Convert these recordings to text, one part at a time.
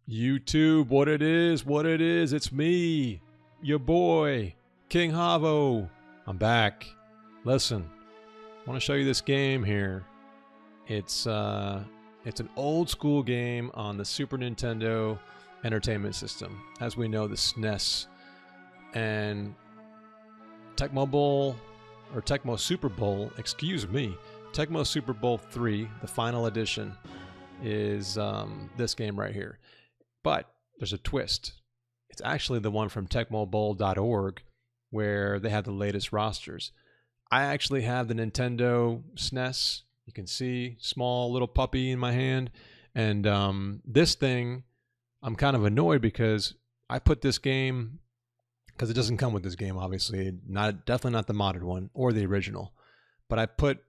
YouTube, what it is, it's me, your boy, King Javo. I'm back. Listen, I want to show you this game here. It's an old school game on the Super Nintendo Entertainment System. As we know, the SNES. And Tecmo Bowl, or Tecmo Super Bowl, excuse me, Tecmo Super Bowl 3, the final edition, is this game right here. But there's a twist. It's actually the one from TecmoBowl.org where they have the latest rosters. I actually have the Nintendo SNES. You can see small little puppy in my hand. And this thing, I'm kind of annoyed because I put this game, because it doesn't come with this game, obviously. Definitely not the modded one or the original. But I put,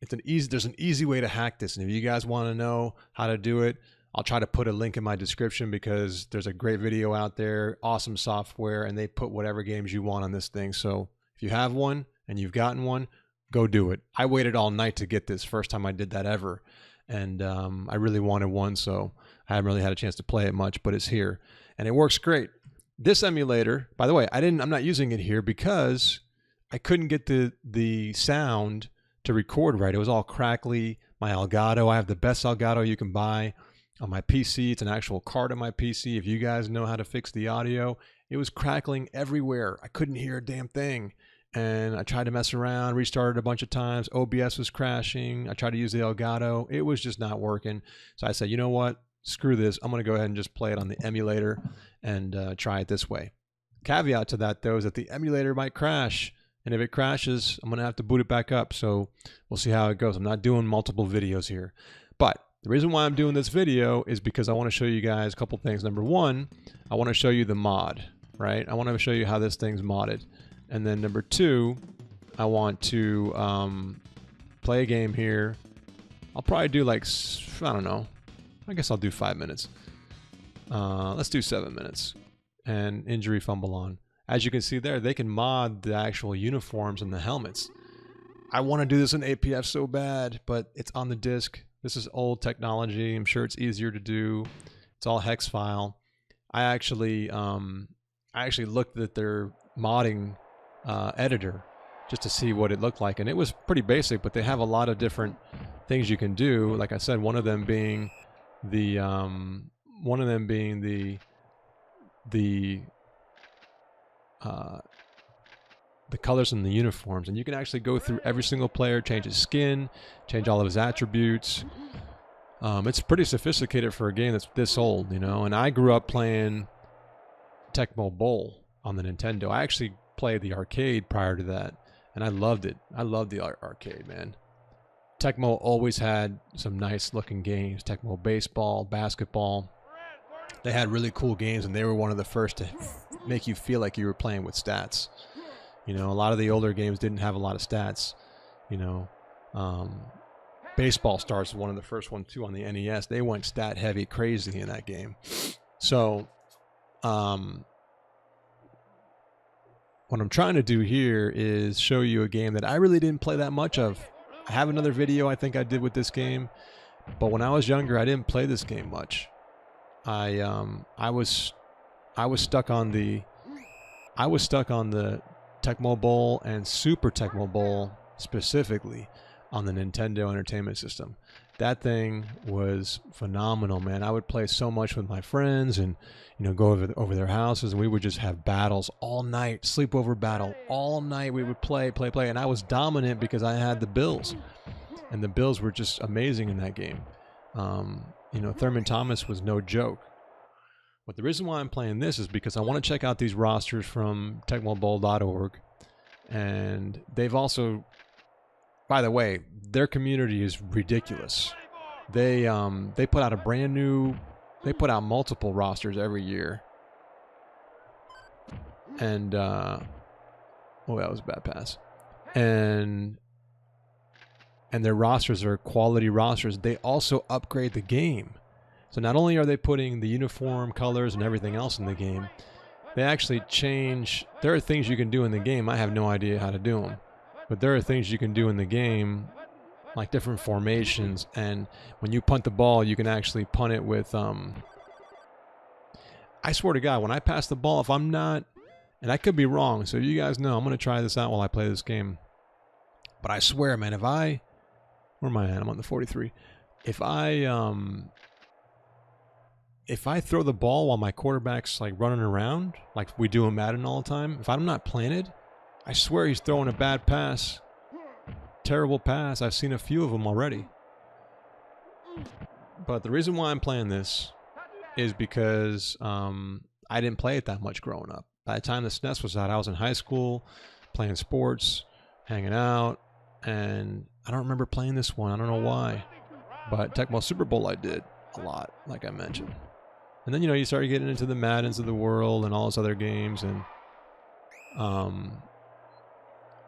there's an easy way to hack this. And if you guys want to know how to do it, I'll try to put a link in my description because there's a great video out there, awesome software, and they put whatever games you want on this thing. So if you have one and you've gotten one, go do it. I waited all night to get this, first time I did that ever. And I really wanted one, so I haven't really had a chance to play it much, but it's here. And it works great. This emulator, by the way, I'm not using it here because I couldn't get the sound to record right. It was all crackly. My Elgato, I have the best Elgato you can buy. On my PC, it's an actual card on my PC. If you guys know how to fix the audio, it was crackling everywhere. I couldn't hear a damn thing. And I tried to mess around, restarted a bunch of times. OBS was crashing. I tried to use the Elgato. It was just not working. So I said, you know what? Screw this. I'm going to go ahead and just play it on the emulator and try it this way. Caveat to that, though, is that the emulator might crash. And if it crashes, I'm going to have to boot it back up. So we'll see how it goes. I'm not doing multiple videos here. But the reason why I'm doing this video is because I want to show you guys a couple things. Number one, I want to show you the mod, right? I want to show you how this thing's modded. And then number two, I want to play a game here. I'll probably do like, I don't know. I guess I'll do 5 minutes. Let's do 7 minutes. And injury fumble on. As you can see there, they can mod the actual uniforms and the helmets. I want to do this in APF so bad, but it's on the disc. This is old technology. I'm sure it's easier to do. It's all hex file. I actually looked at their modding editor just to see what it looked like, and it was pretty basic. But they have a lot of different things you can do. Like I said, one of them being the colors in the uniforms, and you can actually go through every single player, change his skin, change all of his attributes. It's pretty sophisticated for a game that's this old, you know. And I grew up playing Tecmo Bowl on the Nintendo. I actually played the arcade prior to that, and I loved it. I loved the arcade, man. Tecmo always had some nice looking games. Tecmo baseball, basketball. They had really cool games, and they were one of the first to make you feel like you were playing with stats. You know, a lot of the older games didn't have a lot of stats. You know, Baseball Stars was one of the first ones too on the NES. They went stat heavy, crazy in that game. So, what I'm trying to do here is show you a game that I really didn't play that much of. I have another video I think I did with this game, but when I was younger, I didn't play this game much. I was stuck on the Tecmo Bowl and Super Tecmo Bowl specifically on the Nintendo Entertainment System. That thing was phenomenal, man. I would play so much with my friends and, you know, go over their houses, and we would just have battles all night, sleepover battle all night. We would play, and I was dominant because I had the Bills, and the Bills were just amazing in that game. You know, Thurman Thomas was no joke. But the reason why I'm playing this is because I want to check out these rosters from TecmoBowl.org. And they've also, by the way, their community is ridiculous. They put out they put out multiple rosters every year. And, oh, that was a bad pass. And their rosters are quality rosters. They also upgrade the game. So not only are they putting the uniform colors and everything else in the game, they actually change. There are things you can do in the game. I have no idea how to do them. But there are things you can do in the game, like different formations. And when you punt the ball, you can actually punt it with I swear to God, when I pass the ball, if I'm not, and I could be wrong, so you guys know, I'm going to try this out while I play this game. But I swear, man, if I, where am I at? I'm on the 43. If I throw the ball while my quarterback's like running around, like we do in Madden all the time, if I'm not planted, I swear he's throwing a bad pass. Terrible pass. I've seen a few of them already. But the reason why I'm playing this is because I didn't play it that much growing up. By the time the SNES was out, I was in high school, playing sports, hanging out, and I don't remember playing this one. I don't know why. But Tecmo Super Bowl I did a lot, like I mentioned. And then, you know, you started getting into the Maddens of the world and all those other games. And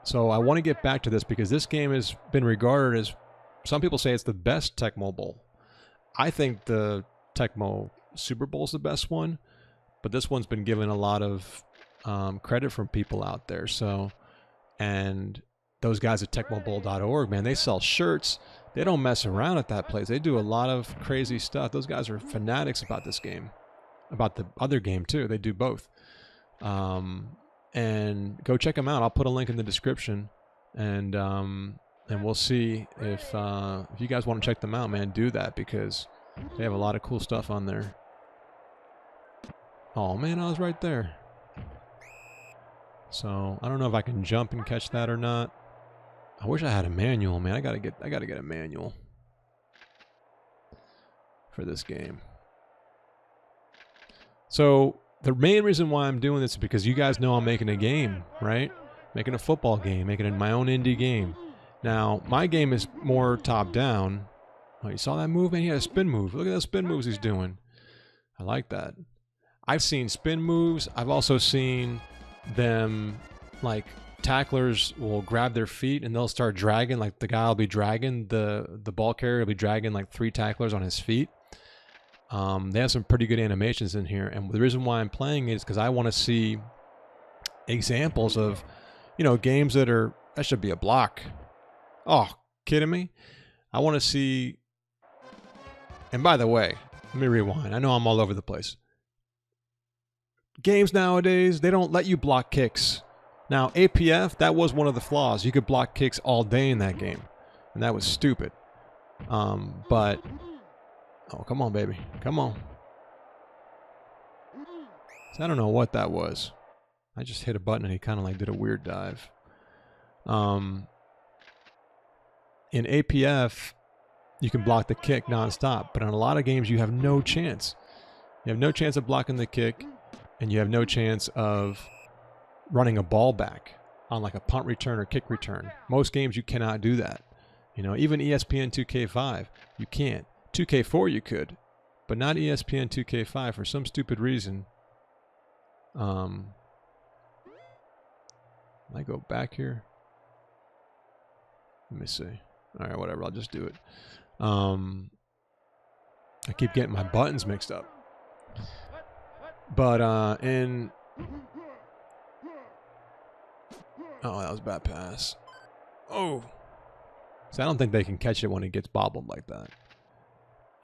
so I want to get back to this because this game has been regarded as, some people say it's the best Tecmo Bowl. I think the Tecmo Super Bowl is the best one, but this one's been given a lot of credit from people out there. So, and those guys at TecmoBowl.org, man, they sell shirts. They don't mess around at that place. They do a lot of crazy stuff. Those guys are fanatics about this game, about the other game too. They do both. And go check them out. I'll put a link in the description, and we'll see if you guys want to check them out, man. Do that because they have a lot of cool stuff on there. Oh man, I was right there. So I don't know if I can jump and catch that or not. I wish I had a manual, man. I gotta get a manual for this game. So the main reason why I'm doing this is because you guys know I'm making a game, right? Making a football game, making it my own indie game. Now, my game is more top-down. Oh, you saw that move? Man, he had a spin move. Look at those spin moves he's doing. I like that. I've seen spin moves. I've also seen them, like, tacklers will grab their feet and they'll start dragging. Like, the guy will be dragging, the ball carrier will be dragging, like, 3 tacklers on his feet. They have some pretty good animations in here. And the reason why I'm playing it is because I want to see examples of, you know, games that are, that should be a block. Oh, kidding me? I want to see, and by the way, let me rewind. I know I'm all over the place. Games nowadays, they don't let you block kicks. Now, APF, that was one of the flaws. You could block kicks all day in that game, and that was stupid. But, oh, come on, baby. Come on. So I don't know what that was. I just hit a button and he kind of like did a weird dive. In APF, you can block the kick nonstop, but in a lot of games, you have no chance. You have no chance of blocking the kick, and you have no chance of running a ball back on like a punt return or kick return. Most games, you cannot do that. You know, even ESPN 2K5, you can't. 2K4, you could, but not ESPN 2K5 for some stupid reason. I go back here. Let me see. All right, whatever. I'll just do it. I keep getting my buttons mixed up. But oh, that was a bad pass. Oh, so I don't think they can catch it when it gets bobbled like that.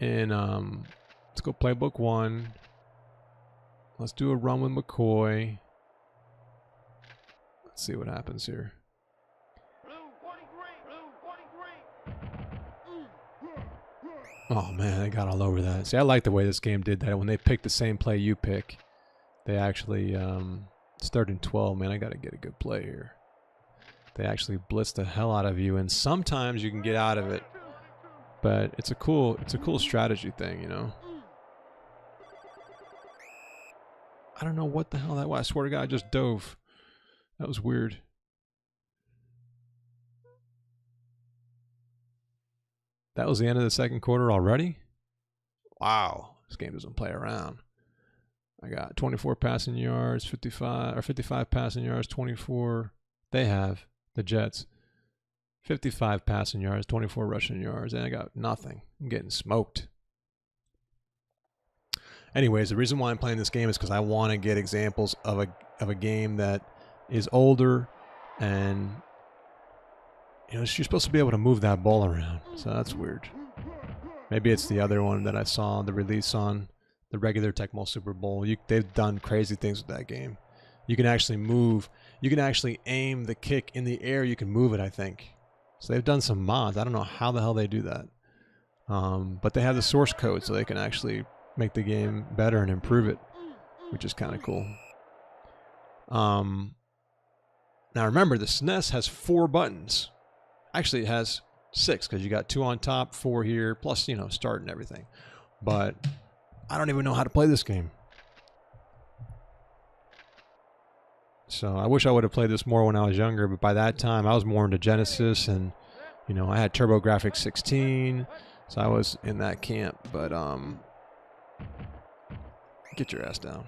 And let's go playbook 1. Let's do a run with McCoy. Let's see what happens here. Oh man, they got all over that. See, I like the way this game did that. When they pick the same play you pick, they actually start in 12. Man, I got to get a good play here. They actually blitz the hell out of you, and sometimes you can get out of it. But it's a cool strategy thing, you know. I don't know what the hell that was. I swear to God, I just dove. That was weird. That was the end of the second quarter already? Wow. This game doesn't play around. I got 24 passing yards, 55 passing yards, 24. They have, the Jets. 55 passing yards, 24 rushing yards, and I got nothing. I'm getting smoked. Anyways, the reason why I'm playing this game is because I want to get examples of a game that is older, and you know, you're supposed to be able to move that ball around, so that's weird. Maybe it's the other one that I saw the release on, the regular Tecmo Super Bowl. They've done crazy things with that game. You can actually move. You can actually aim the kick in the air. You can move it, I think. So they've done some mods. I don't know how the hell they do that. But they have the source code, so they can actually make the game better and improve it, which is kind of cool. Now remember, the SNES has 4 buttons. Actually, it has 6 because you got 2 on top, 4 here, plus, you know, start and everything. But I don't even know how to play this game. So I wish I would have played this more when I was younger, but by that time I was more into Genesis, and, you know, I had TurboGrafx 16, so I was in that camp. But get your ass down.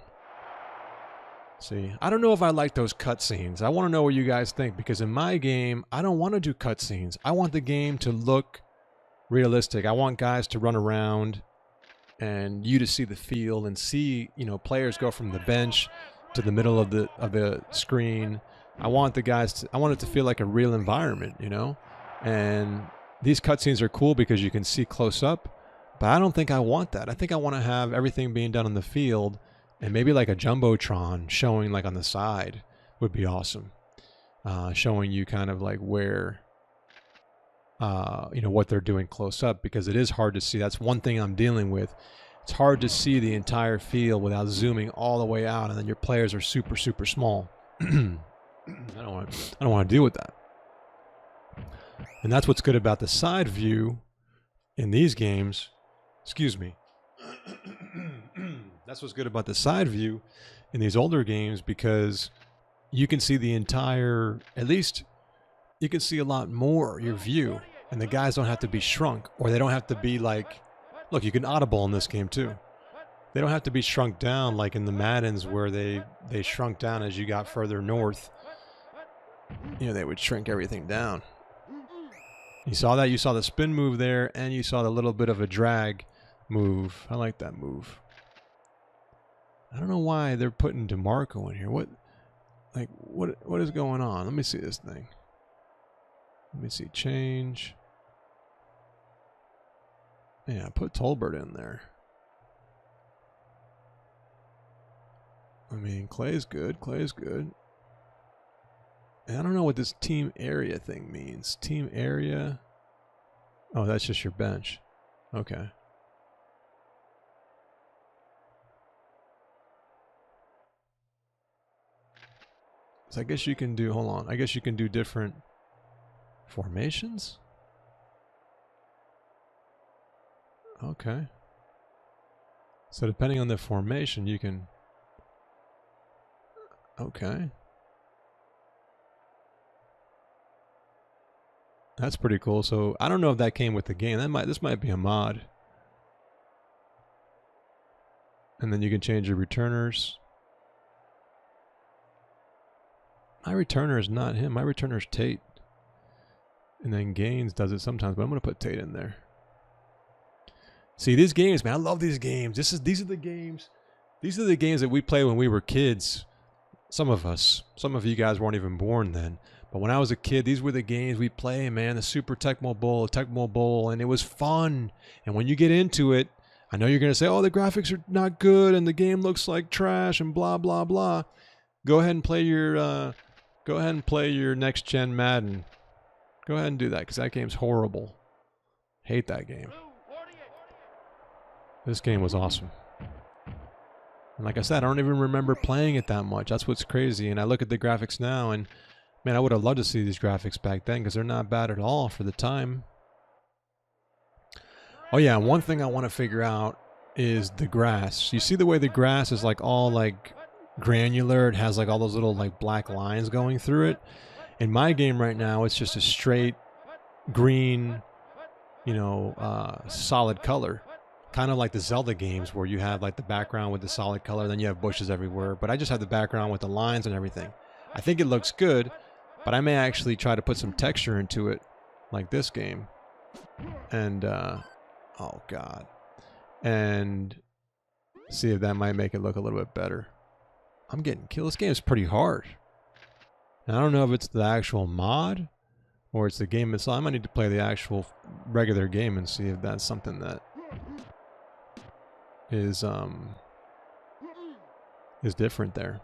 See, I don't know if I like those cutscenes. I want to know what you guys think, because in my game, I don't want to do cutscenes. I want the game to look realistic. I want guys to run around and you to see the field and see, you know, players go from the bench to the middle of the screen. I want the guys to, I want it to feel like a real environment, you know? And these cutscenes are cool because you can see close up, but I don't think I want that. I think I want to have everything being done on the field. And maybe like a Jumbotron showing like on the side would be awesome. Showing you kind of like where, you know, what they're doing close up, because it is hard to see. That's one thing I'm dealing with. It's hard to see the entire field without zooming all the way out, and then your players are super, super small. I don't want to deal with that. And that's what's good about the side view in these games. Excuse me. That's what's good about the side view in these older games, because you can see the entire, at least you can see a lot more, your view, and the guys don't have to be shrunk, or they don't have to be like, look, you can audible in this game too. They don't have to be shrunk down like in the Maddens, where they shrunk down as you got further north. You know, they would shrink everything down. You saw that? You saw the spin move there, and you saw the little bit of a drag move. I like that move. I don't know why they're putting DeMarco in here. What is going on? Let me see this thing. Let me see. Change. Yeah, put Tolbert in there. I mean, Clay's good. Clay's good. And I don't know what this team area thing means. Team area. Oh, that's just your bench. Okay. So I guess you can do, hold on, I guess you can do different formations? Okay. So depending on the formation, you can, okay. That's pretty cool. So I don't know if that came with the game. This might be a mod. And then you can change your returners. My returner is not him. My returner is Tate. And then Gaines does it sometimes, but I'm going to put Tate in there. See, these games, man, I love these games. These are the games. These are the games that we played when we were kids. Some of us. Some of you guys weren't even born then. But when I was a kid, these were the games we played, man. The Super Tecmo Bowl, and it was fun. And when you get into it, I know you're going to say, oh, the graphics are not good and the game looks like trash and blah, blah, blah. Go ahead and play your next gen Madden. Go ahead and do that, because that game's horrible. Hate that game. This game was awesome. And like I said, I don't even remember playing it that much. That's what's crazy. And I look at the graphics now, and man, I would have loved to see these graphics back then, because they're not bad at all for the time. Oh yeah, one thing I want to figure out is the grass. You see the way the grass is like all like granular? It has like all those little like black lines going through it. In my game right now, it's just a straight green, you know, solid color. Kind of like the Zelda games, where you have like the background with the solid color, then you have bushes everywhere. But I just have the background with the lines and everything. I think it looks good, but I may actually try to put some texture into it, like this game. And, oh God. And see if that might make it look a little bit better. I'm getting killed. This game is pretty hard. And I don't know if it's the actual mod or it's the game itself. I might need to play the actual regular game and see if that's something that is different there.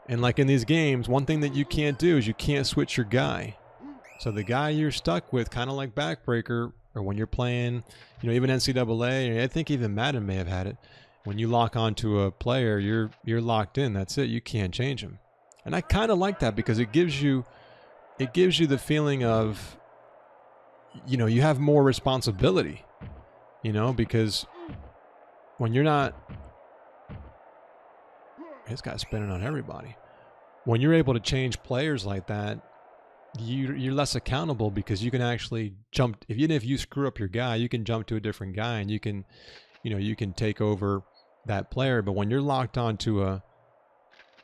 And like in these games, one thing that you can't do is you can't switch your guy. So the guy you're stuck with, kind of like Backbreaker, or when you're playing, you know, even NCAA, I think even Madden may have had it. When you lock onto a player, you're locked in. That's it. You can't change him. And I kind of like that because it gives you the feeling of, you know, you have more responsibility, you know, because when you're not, this guy's spinning on everybody. When you're able to change players like that, you're less accountable because you can actually jump. Even if you screw up your guy, you can jump to a different guy and you can, you know, you can take over that player. But when you're locked onto I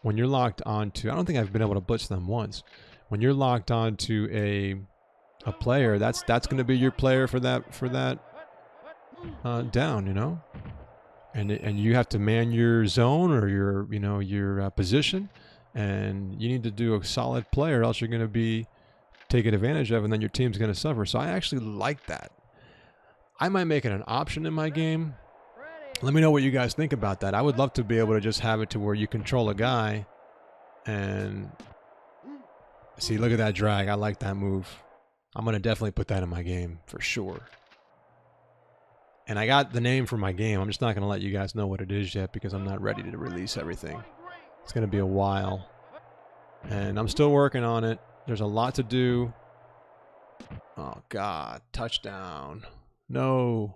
don't think I've been able to blitz them once. When you're locked onto a player, that's going to be your player for that down, you know. And you have to man your zone or your position, and you need to do a solid play or else you're going to be taken advantage of, and then your team's going to suffer. So I actually like that. I might make it an option in my game. Let me know what you guys think about that. I would love to be able to just have it to where you control a guy and see, look at that drag. I like that move. I'm going to definitely put that in my game for sure. And I got the name for my game. I'm just not going to let you guys know what it is yet because I'm not ready to release everything. It's going to be a while. And I'm still working on it. There's a lot to do. Oh, God. Touchdown. No.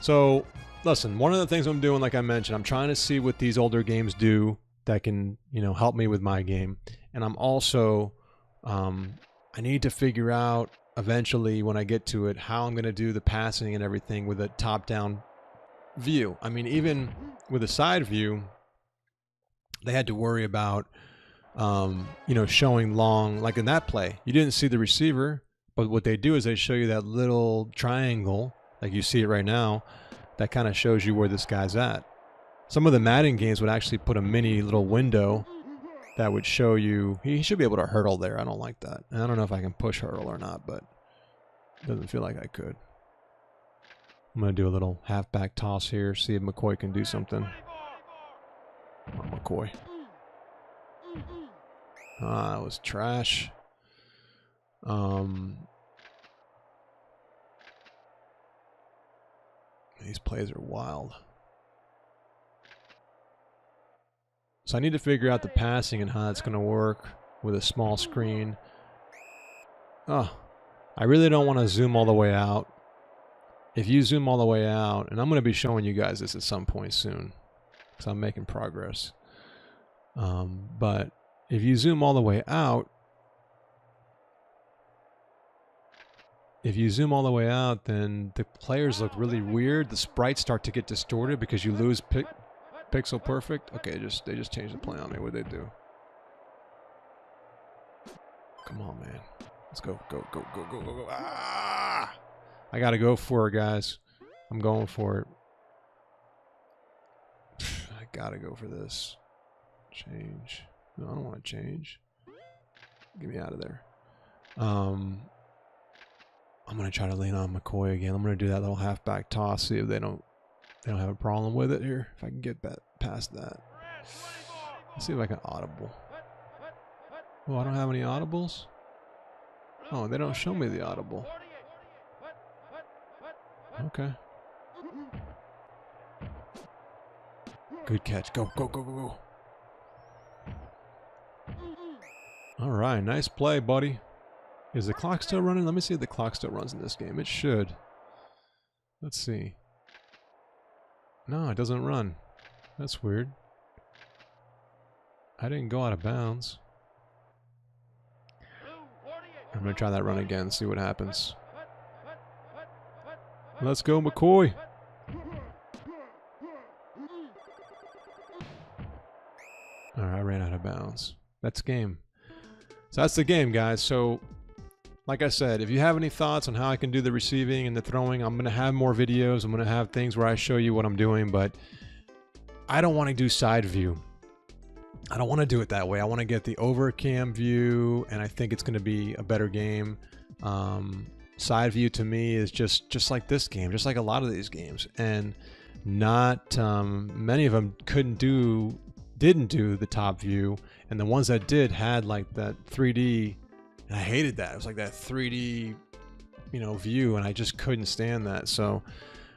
So, listen, one of the things I'm doing, like I mentioned, I'm trying to see what these older games do that can, you know, help me with my game. And I'm also, I need to figure out eventually when I get to it how I'm going to do the passing and everything with a top-down view. I mean, even with a side view, they had to worry about, you know, showing long, like in that play. You didn't see the receiver, but what they do is they show you that little triangle, like you see it right now, that kind of shows you where this guy's at. Some of the Madden games would actually put a mini little window that would show you, he should be able to hurdle there. I don't like that. And I don't know if I can push hurdle or not, but it doesn't feel like I could. I'm going to do a little halfback toss here, see if McCoy can do something. Oh, McCoy. Ah, that was trash. These plays are wild. So I need to figure out the passing and how that's going to work with a small screen. Oh, I really don't want to zoom all the way out. If you zoom all the way out, and I'm going to be showing you guys this at some point soon, because I'm making progress. But if you zoom all the way out, then the players look really weird. The sprites start to get distorted because you lose pixel perfect. Okay, they just changed the play on me. What'd they do? Come on, man. Let's go. Go. Ah! I got to go for it, guys. I'm going for it. I got to go for this. Change. No, I don't want to change. Get me out of there. I'm going to try to lean on McCoy again. I'm going to do that little halfback toss, see if they don't have a problem with it here. If I can get past that. Let's see if I can audible. Oh, I don't have any audibles? Oh, they don't show me the audible. Okay. Good catch. Go. All right, nice play, buddy. Is the clock still running? Let me see if the clock still runs in this game. It should. Let's see. No, it doesn't run. That's weird. I didn't go out of bounds. I'm going to try that run again, see what happens. Let's go, McCoy. All right, I ran out of bounds. That's game. So that's the game, guys. So, like I said, if you have any thoughts on how I can do the receiving and the throwing, I'm going to have more videos. I'm going to have things where I show you what I'm doing, but I don't want to do side view. I don't want to do it that way. I want to get the overcam view, and I think it's going to be a better game. side view to me is just like this game, just like a lot of these games, and not many of them didn't do the top view, and the ones that did had like that 3D, and I hated that. It was like that 3D, view, and I just couldn't stand that. So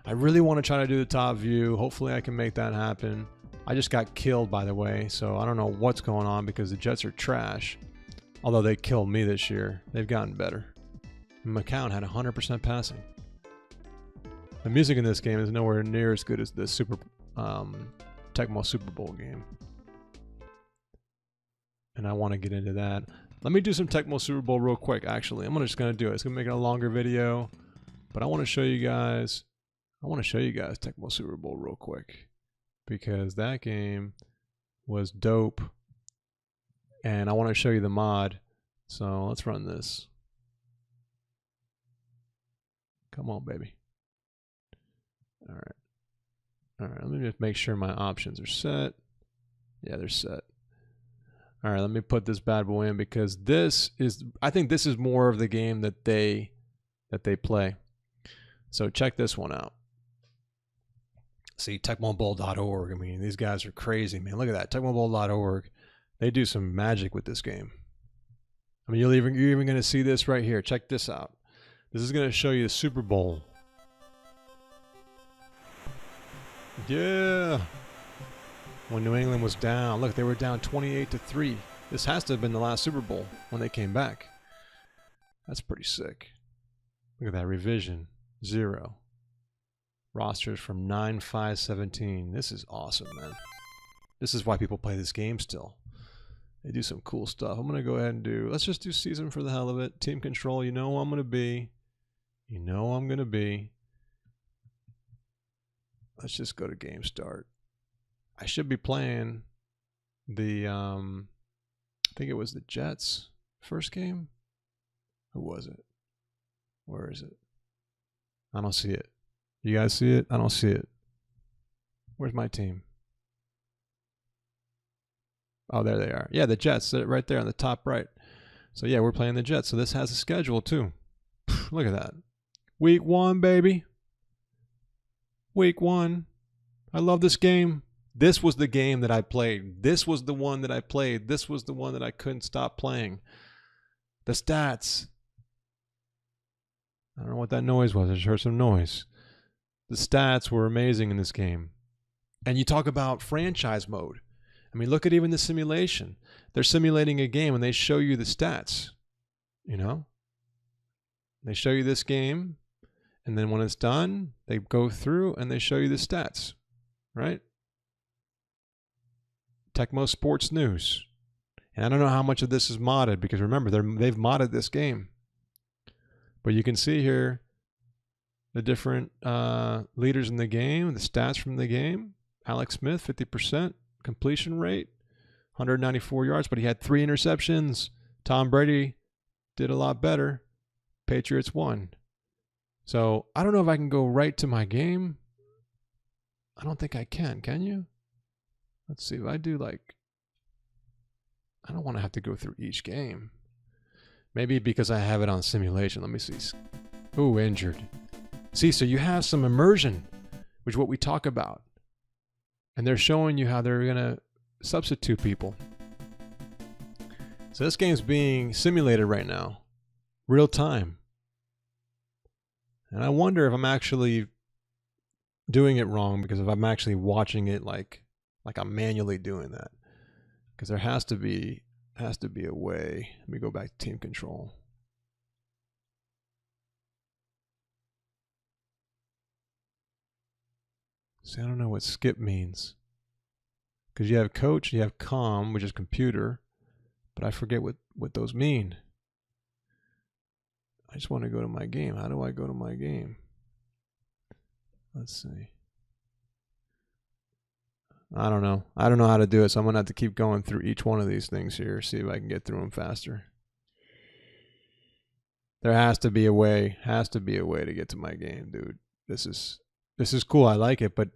I really want to try to do the top view. Hopefully I can make that happen. I just got killed, by the way, so I don't know what's going on because the Jets are trash. Although they killed me this year. They've gotten better. My account had 100% passing. The music in this game is nowhere near as good as the Tecmo Super Bowl game. And I want to get into that. Let me do some Tecmo Super Bowl real quick, actually. I'm just going to do it. It's going to make it a longer video. But I want to show you guys Tecmo Super Bowl real quick. Because that game was dope. And I want to show you the mod. So let's run this. Come on, baby. All right, let me just make sure my options are set. Yeah, they're set. All right, let me put this bad boy in because I think this is more of the game that they play. So check this one out. See, TecmoBowl.org. I mean, these guys are crazy, man. Look at that, TecmoBowl.org. They do some magic with this game. I mean, you're even going to see this right here. Check this out. This is going to show you the Super Bowl. Yeah. When New England was down. Look, they were down 28-3. This has to have been the last Super Bowl when they came back. That's pretty sick. Look at that. Revision. 0. Rosters from 9/5/17. This is awesome, man. This is why people play this game still. They do some cool stuff. I'm going to go ahead and let's just do season for the hell of it. Team control, you know I'm going to be. You know I'm going to be. Let's just go to game start. I should be playing the, I think it was the Jets first game. Who was it? Where is it? I don't see it. You guys see it? I don't see it. Where's my team? Oh, there they are. Yeah, the Jets, right there on the top right. So yeah, we're playing the Jets. So this has a schedule too. Look at that. Week 1, baby. Week 1. I love this game. This was the game that I played. This was the one that I played. This was the one that I couldn't stop playing. The stats. I don't know what that noise was. I just heard some noise. The stats were amazing in this game. And you talk about franchise mode. I mean, look at even the simulation. They're simulating a game and they show you the stats. You know? They show you this game, and then when it's done, they go through and they show you the stats. Right? Tecmo Sports News. And I don't know how much of this is modded, because remember, they've modded this game. But you can see here the different leaders in the game, the stats from the game. Alex Smith, 50% completion rate, 194 yards, but he had 3 interceptions. Tom Brady did a lot better. Patriots won. So I don't know if I can go right to my game. I don't think I can you? Let's see if I do I don't want to have to go through each game. Maybe because I have it on simulation. Let me see. Ooh, injured. See, so you have some immersion, which is what we talk about. And they're showing you how they're going to substitute people. So this game's being simulated right now. Real time. And I wonder if I'm actually doing it wrong, because if I'm actually watching it like I'm manually doing that. Because there has to be a way. Let me go back to team control. See, I don't know what skip means. Because you have coach, you have com, which is computer, but I forget what those mean. I just want to go to my game. How do I go to my game? Let's see. I don't know. I don't know how to do it, so I'm going to have to keep going through each one of these things here, see if I can get through them faster. There has to be a way. Has to be a way to get to my game, dude. This is cool. I like it, but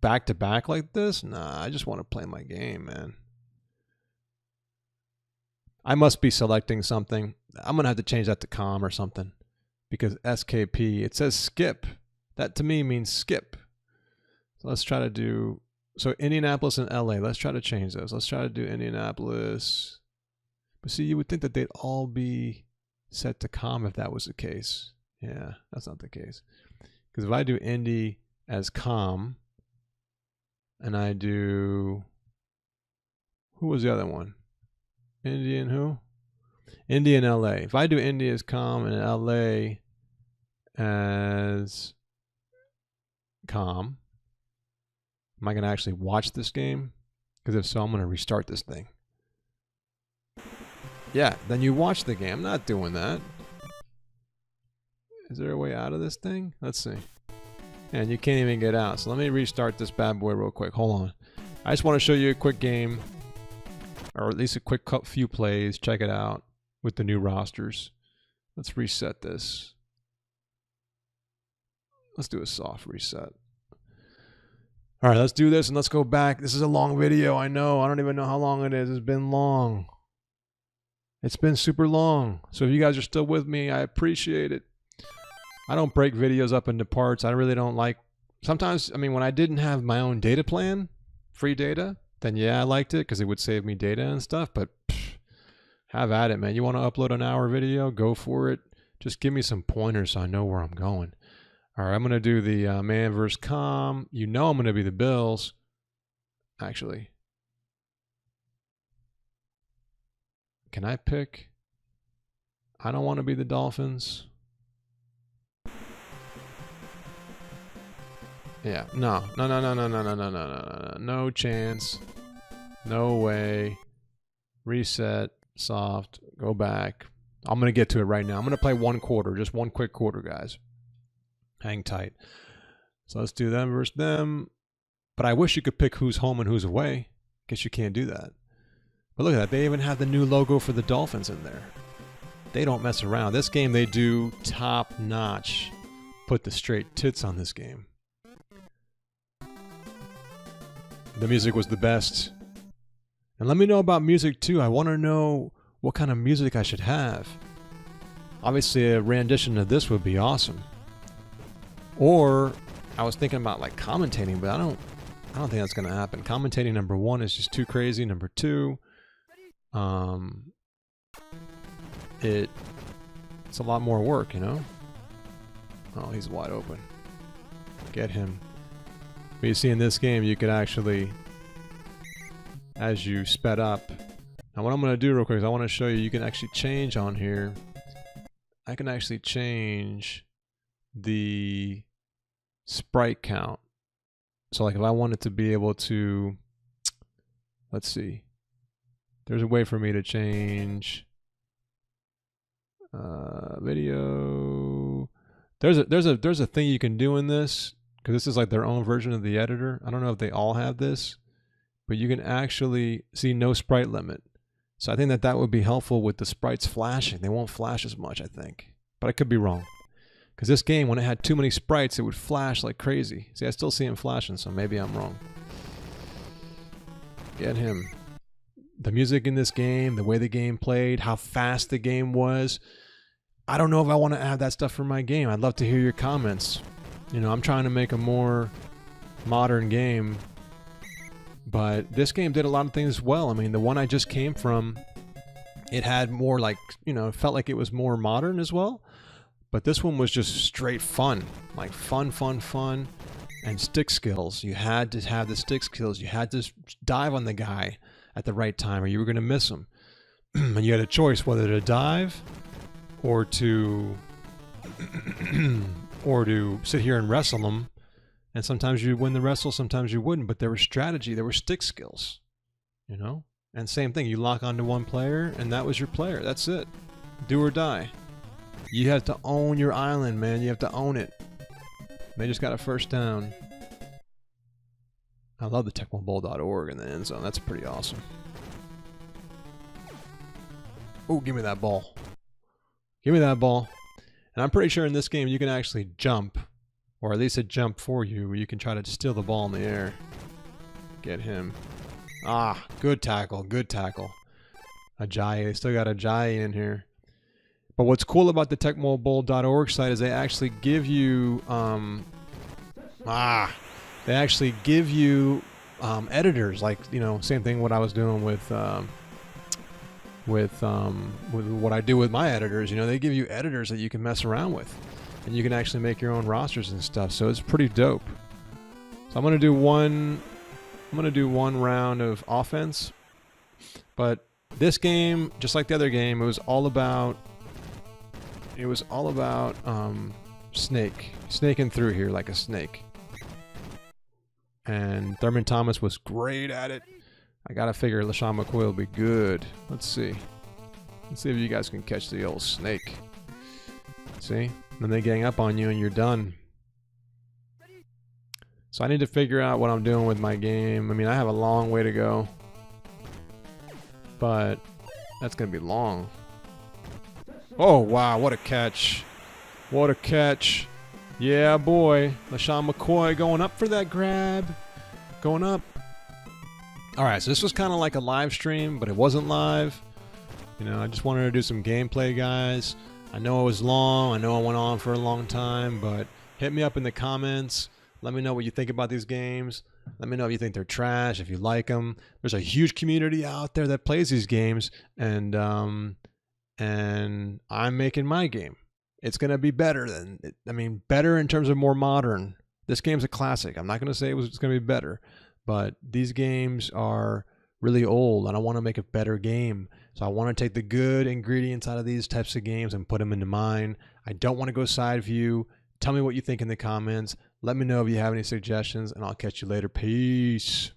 back to back like this? Nah, I just want to play my game, man. I must be selecting something. I'm going to have to change that to com or something. because SKP, it says skip. That to me means skip. So let's try to do, so Indianapolis and LA, let's try to change those. Let's try to do Indianapolis. But see, you would think that they'd all be set to com if that was the case. Yeah, that's not the case. Because if I do Indy as com, and I do, who was the other one? Indy and who? Indy and LA. If I do Indy as com and LA as com, am I going to actually watch this game? Because if so, I'm going to restart this thing. Yeah, then you watch the game. I'm not doing that. Is there a way out of this thing? Let's see. And you can't even get out. So let me restart this bad boy real quick. Hold on. I just want to show you a quick game, or at least a quick few plays. Check it out with the new rosters. Let's reset this. Let's do a soft reset. All right, let's do this and let's go back. This is a long video. I know. I don't even know how long it is. It's been long. It's been super long. So if you guys are still with me, I appreciate it. I don't break videos up into parts. I really don't like, sometimes, I mean, when I didn't have my own data plan, free data, then yeah, I liked it because it would save me data and stuff, but have at it, man. You want to upload an hour video? Go for it. Just give me some pointers so I know where I'm going. All right, I'm going to do the man versus com. You know I'm going to be the Bills. Actually, can I pick? I don't want to be the Dolphins. Yeah, no, no chance, no way. Reset, soft, go back. I'm gonna get to it right now. I'm gonna play one quarter, just one quick quarter, guys. Hang tight. So let's do them versus them. But I wish you could pick who's home and who's away. Guess you can't do that. But look at that, they even have the new logo for the Dolphins in there. They don't mess around. This game they do top notch. Put the straight tits on this game. The music was the best. And let me know about music too. I want to know what kind of music I should have. Obviously a rendition of this would be awesome. Or I was thinking about like commentating, but I don't think that's going to happen. Commentating, number one, is just too crazy. Number two, it's a lot more work, you know? Oh, he's wide open. Get him. But you see in this game, you could actually, as you sped up. Now what I'm going to do real quick is I want to show you, you can actually change on here. I can actually change the sprite count. So like if I wanted to be able to, let's see. There's a way for me to change video. There's a thing you can do in this. Because this is like their own version of the editor. I don't know if they all have this, but you can actually see no sprite limit. So I think that would be helpful with the sprites flashing. They won't flash as much, I think. But I could be wrong. Because this game, when it had too many sprites, it would flash like crazy. See, I still see him flashing, so maybe I'm wrong. Get him. The music in this game, the way the game played, how fast the game was. I don't know if I want to add that stuff for my game. I'd love to hear your comments. You know, I'm trying to make a more modern game, but this game did a lot of things well. I mean, the one I just came from, it had more like, you know, it felt like it was more modern as well, but this one was just straight fun, like fun, and stick skills. You had to have the stick skills. You had to dive on the guy at the right time or you were going to miss him. And you had a choice whether to dive or to... or to sit here and wrestle them, and sometimes you win the wrestle, sometimes you wouldn't, but there was strategy, there were stick skills, you know? And same thing, you lock onto one player, and that was your player, that's it. Do or die. You have to own your island, man, you have to own it. They just got a first down. I love the TecmoBowl.org in the end zone, that's pretty awesome. Oh, give me that ball. Give me that ball. And I'm pretty sure in this game you can actually jump, or at least a jump for you, where you can try to steal the ball in the air. Get him. Ah, good tackle, good tackle. Ajayi, they still got Ajayi in here. But what's cool about the TecmoBowl.org site is they actually give you editors, like, you know, same thing what I was doing with what I do with my editors. You know, they give you editors that you can mess around with, and you can actually make your own rosters and stuff. So it's pretty dope. So I'm gonna do one round of offense, but this game, just like the other game, it was all about snaking through here like a snake. And Thurman Thomas was great at it. I gotta figure LaShawn McCoy will be good. Let's see if you guys can catch the old snake. See? Then they gang up on you and you're done. So I need to figure out what I'm doing with my game. I mean, I have a long way to go, but that's gonna be long. Oh wow, what a catch. What a catch. Yeah, boy. LaShawn McCoy going up for that grab. Going up. Alright, so this was kind of like a live stream, but it wasn't live. You know, I just wanted to do some gameplay, guys. I know it was long. I know I went on for a long time, but hit me up in the comments. Let me know what you think about these games. Let me know if you think they're trash, if you like them. There's a huge community out there that plays these games, and I'm making my game. It's going to be better than, better in terms of more modern. This game's a classic. I'm not going to say it's going to be better, but these games are really old, and I want to make a better game. So I want to take the good ingredients out of these types of games and put them into mine. I don't want to go side view. Tell me what you think in the comments. Let me know if you have any suggestions, and I'll catch you later. Peace.